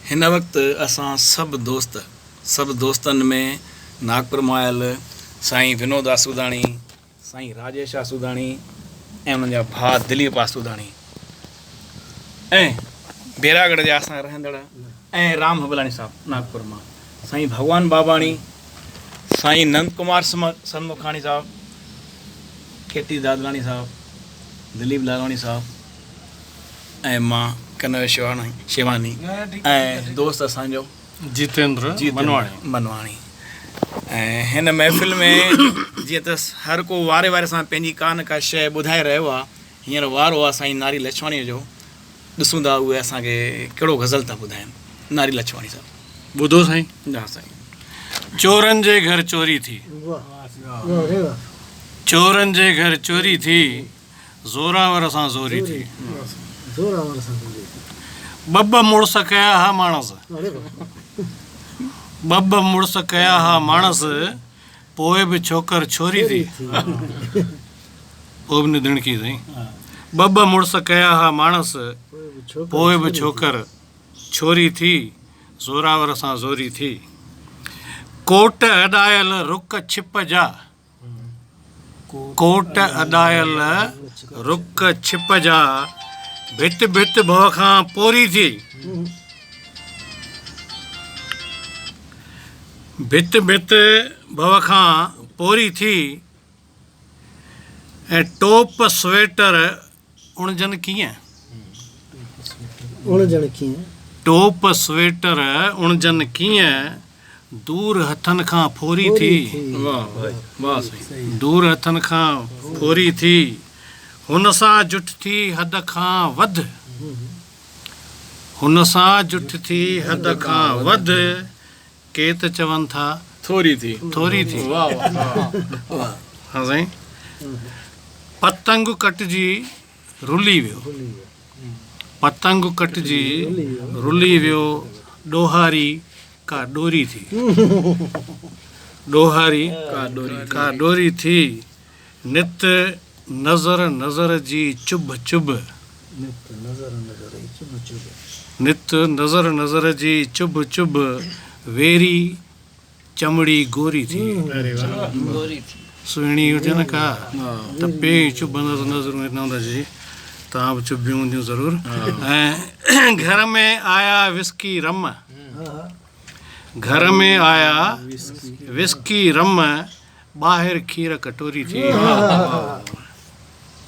हिन वक़्तु असां सभु दोस्तनि में नागपुर मां आयल साईं विनोद आसूदाणी, साईं राजेश आसूदाणी ऐं उन्हनि जा भाउ दिलीप आसूदाणी ऐं बेरागढ़ जा असां रहंदड़ ऐं राम हबलाणी साहिबु नागपुर मां, साईं भगवान बाबाणी, साईं नंद कुमार सनमुखाणी साहिबु, केटी दादलाणी साहिबु, दिलीप लालवाणी साहिबु ऐं मां कनव शेवानी ऐं दोस्त असांजो जितेंद्र मनवाणी। ऐं हिन महफ़िल में जीअं त हर को वारे सां पंहिंजी का न का शइ ॿुधाए रहियो आहे, हींअर वारो आहे साईं नारी लछवाणीअ जो। ॾिसूं था उहे असांखे कहिड़ो गज़ल था ॿुधाइनि। नारी लछवाणी साहिबु ॿुधो साईं। हा साईं। चोरनि जे घर चोरी थी, चोरनि जे घर चोरी थी, ज़ोरावर सां ज़ोरी थी। ॿ मुड़ुस कया हा माणस, ॿ मुड़ुस कया हा माणस, पोइ बि छोकर छोरी थी। पोइ बि निधणकी साईं। ॿ मुड़ुस कया हा माणस, पोइ बि छोकर छोरी थी, ज़ोरावर सां ज़ोरी थी। कोट अॾायल रुक छिप जा, कोट अॾायल रुक छिप जा, भित भित भव खां पोरी थी। भित भित भव खां पोरी थी, ऐं टोप स्वेटर उणजनि कीअं, टोप स्वेटर उणजनि कीअं, दूर हथनि खां फोरी थी। दूर हथनि खां फोरी थी, हुन सां जुठ थी हद खां वध, हुन सां जुठ थी हद खां वध, के त चवनि था थोरी थी, थोरी थी। हा साईं। पतंग कटिजी रुली वियो, पतंग कटिजी रुली वियो, ॾोहारी का डोरी थी। ॾोहारी का डोरी थी, नित नज़र नज़र जी चुभ चुभ, नित नज़र नज़र जी चुभ चुभ, वेरी चमड़ी गोरी थी। सुहिणी हुजे न का त पे चुभंदसि नज़रूं हितां त जी, तव्हां बि चुभियूं हूंदियूं ज़रूरु। ऐं घर में आया विस्की रम, घर में आया विस्की रम, ॿाहिरि खीर कटोरी थी।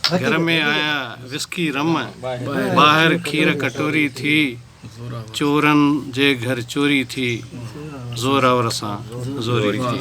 घर में आया विस्की रम, ॿाहिरि खीर कटोरी थी, चोरनि जे घर चोरी थी, ज़ोरावर सां ज़ोरी थी।